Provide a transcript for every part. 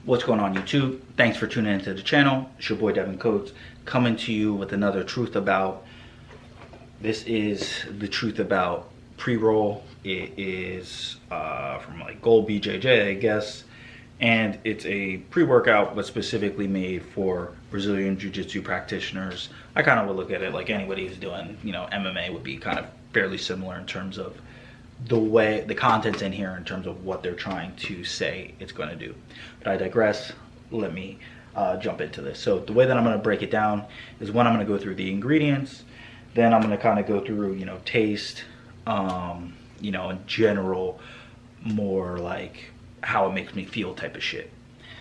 What's going on, YouTube? Thanks for tuning into the channel. It's your boy Devin Coates coming to you with another truth about. This is the truth about pre-roll. It is from like Gold BJJ, I guess, and it's a pre-workout but specifically made for Brazilian Jiu-Jitsu practitioners. I kind of would look at it like anybody who's doing, MMA would be kind of fairly similar in terms of the way the content's in here, in terms of what they're trying to say it's going to do. But I digress. Let me jump into this. So the way that I'm going to break it down is, when I'm going to go through the ingredients, then I'm going to kind of go through taste, in general, more like how it makes me feel type of shit.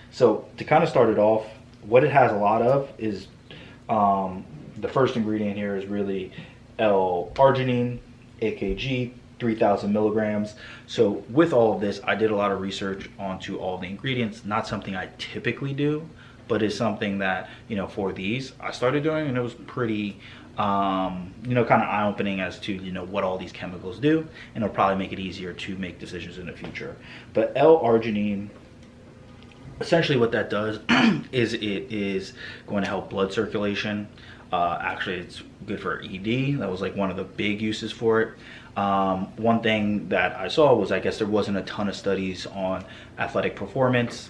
So to kind of start it off, what it has a lot of is the first ingredient here is really L-arginine, AKG, 3,000 milligrams. So with all of this, I did a lot of research onto all the ingredients. Not something I typically do, but it's something that, for these I started doing, and it was pretty, kind of eye-opening as to, what all these chemicals do, and it'll probably make it easier to make decisions in the future. But L-arginine, essentially what that does is it is going to help blood circulation. Actually, it's good for ED. That was like one of the big uses for it. One thing that I saw was, I guess there wasn't a ton of studies on athletic performance.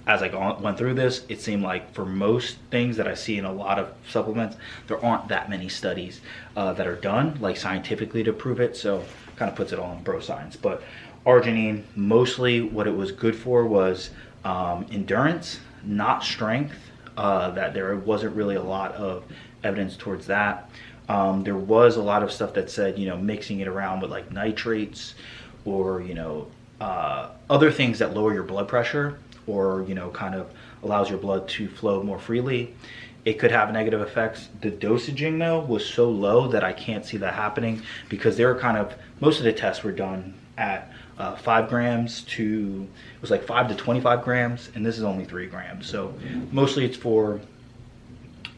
As I went through this, it seemed like for most things that I see in a lot of supplements, there aren't that many studies that are done like scientifically to prove it. So kind of puts it all in bro science. But arginine, mostly what it was good for was endurance, not strength. That there wasn't really a lot of evidence towards that. There was a lot of stuff that said, mixing it around with like nitrates or, other things that lower your blood pressure, or, kind of allows your blood to flow more freely. It could have negative effects. The dosaging, though, was so low that I can't see that happening, because they were most of the tests were done at 5 grams to, it was like 5 to 25 grams, and this is only 3 grams. So mostly it's for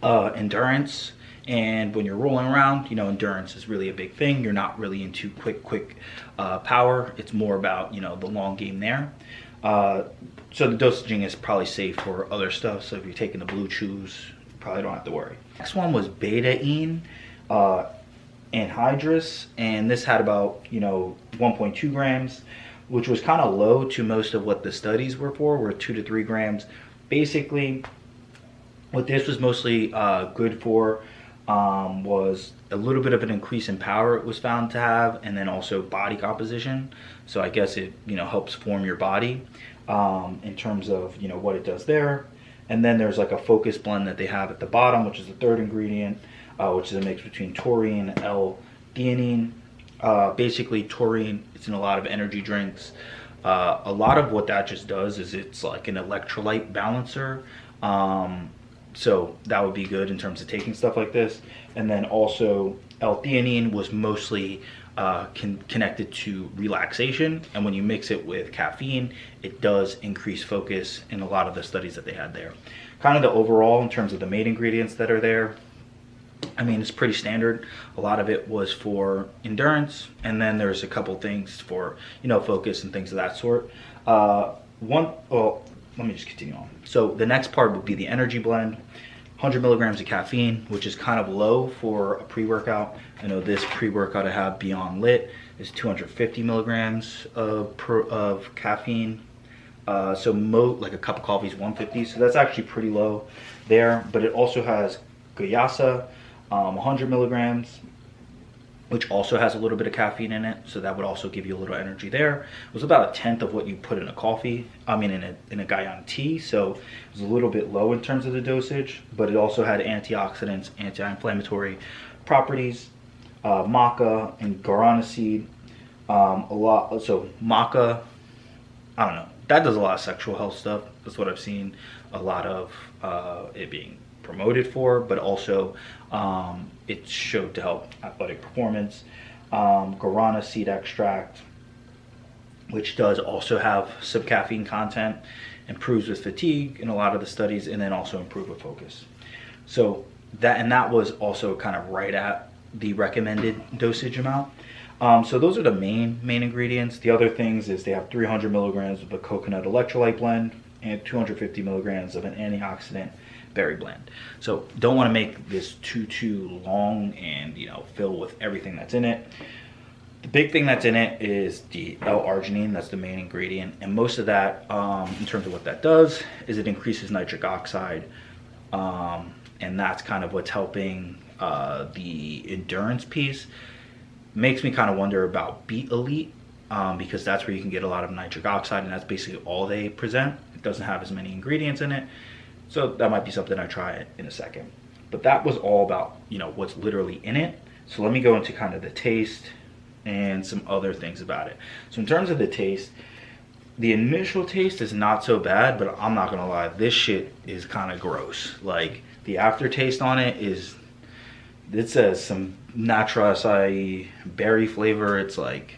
endurance. And when you're rolling around, endurance is really a big thing. You're not really into quick power. It's more about, the long game there. So the dosaging is probably safe for other stuff. So if you're taking the blue chews, you probably don't have to worry. Next one was betaine anhydrous, and this had about 1.2 grams, which was kind of low to most of what the studies were 2 to 3 grams. Basically, what this was mostly good for was a little bit of an increase in power it was found to have, and then also body composition. So I guess it helps form your body in terms of what it does there. And then there's like a focus blend that they have at the bottom, which is the third ingredient, which is a mix between taurine and L-theanine. Basically, taurine, it's in a lot of energy drinks. A lot of what that just does is it's like an electrolyte balancer. So that would be good in terms of taking stuff like this. And then also L-theanine was mostly connected to relaxation, and when you mix it with caffeine, it does increase focus in a lot of the studies that they had there. Kind of the overall, in terms of the main ingredients that are there, I mean, it's pretty standard. A lot of it was for endurance, and then there's a couple things for focus and things of that sort. Let me just continue on. So the next part would be the energy blend. 100 milligrams of caffeine, which is kind of low for a pre-workout. I know this pre-workout I have, Beyond Lit, is 250 milligrams of caffeine. So like a cup of coffee is 150, so that's actually pretty low there. But it also has Guayasa, 100 milligrams, which also has a little bit of caffeine in it, so that would also give you a little energy there. It was about 1/10 of what you put in a coffee, in a Guyana tea, so it was a little bit low in terms of the dosage, but it also had antioxidants, anti-inflammatory properties, maca and guarana seed, so maca, I don't know, that does a lot of sexual health stuff. That's what I've seen a lot of it being promoted for, but also it's showed to help athletic performance. Guarana seed extract, which does also have some caffeine content, improves with fatigue in a lot of the studies, and then also improve with focus. So that was also kind of right at the recommended dosage amount. So those are the main ingredients. The other things is they have 300 milligrams of a coconut electrolyte blend, and 250 milligrams of an antioxidant berry blend. So don't want to make this too long and, you know, fill with everything that's in it. The big thing that's in it is the L-arginine. That's the main ingredient, and most of that, in terms of what that does, is it increases nitric oxide, and that's kind of what's helping the endurance piece. Makes me kind of wonder about Beet Elite, because that's where you can get a lot of nitric oxide, and that's basically all they present. It doesn't have as many ingredients in it, so that might be something I try it in a second. But that was all about, you know, what's literally in it. So let me go into kind of the taste and some other things about it. So in terms of the taste, the initial taste is not so bad, but I'm not gonna lie, this shit is kind of gross. Like, the aftertaste on it is, it says some natural acai berry flavor. It's like,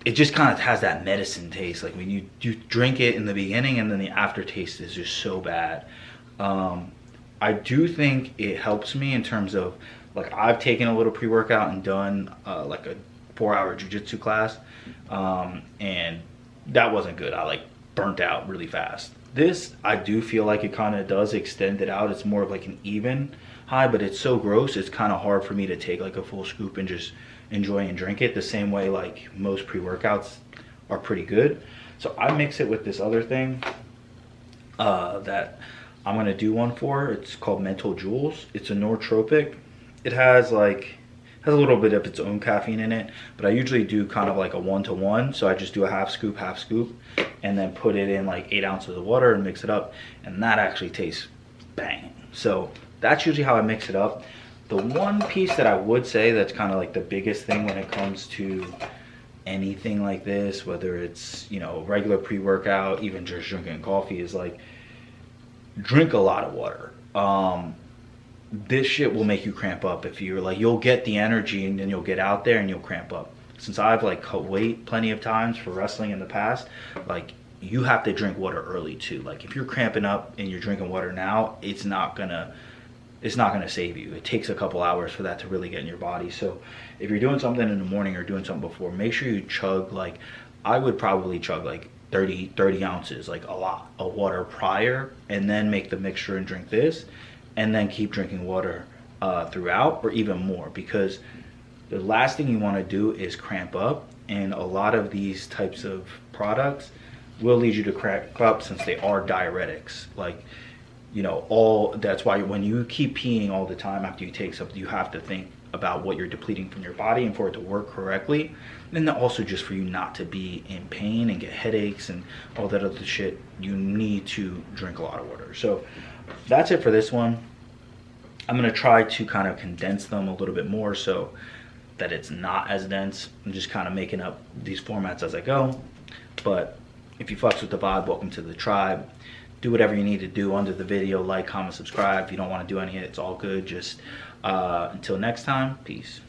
it just kind of has that medicine taste. Like when you drink it in the beginning, and then the aftertaste is just so bad. I do think it helps me in terms of, like, I've taken a little pre-workout and done like a 4-hour jiu-jitsu class, and that wasn't good. I like burnt out really fast. This, I do feel like it kind of does extend it out. It's more of like an even high, but it's so gross, it's kind of hard for me to take like a full scoop and just enjoy and drink it the same way like most pre-workouts are pretty good. So I mix it with this other thing that I'm gonna do one for. It's called Mental Jewels. It's a nootropic. It has a little bit of its own caffeine in it, but I usually do kind of like a 1-to-1. So I just do a half scoop, and then put it in like 8 ounces of water and mix it up, and that actually tastes bang. So that's usually how I mix it up. The one piece that I would say that's kind of like the biggest thing when it comes to anything like this, whether it's, you know, regular pre-workout, even just drinking coffee, is like, drink a lot of water. This shit will make you cramp up if you're like, you'll get the energy and then you'll get out there and you'll cramp up. Since I've like cut weight plenty of times for wrestling in the past, like, you have to drink water early too. Like, if you're cramping up and you're drinking water now, it's not gonna save you. It takes a couple hours for that to really get in your body. So if you're doing something in the morning or doing something before, make sure you chug, like, I would probably chug like 30 ounces, like a lot of water prior, and then make the mixture and drink this, and then keep drinking water throughout, or even more, because the last thing you want to do is cramp up, and a lot of these types of products will lead you to cramp up since they are diuretics. Like, you know, that's why when you keep peeing all the time after you take something, you have to think about what you're depleting from your body and for it to work correctly. And then also just for you not to be in pain and get headaches and all that other shit, you need to drink a lot of water. So that's it for this one. I'm gonna try to kind of condense them a little bit more so that it's not as dense. I'm just kind of making up these formats as I go. But if you fucks with the vibe, welcome to the tribe. Do whatever you need to do under the video, like, comment, subscribe. If you don't want to do any of it, it's all good. Just until next time, peace.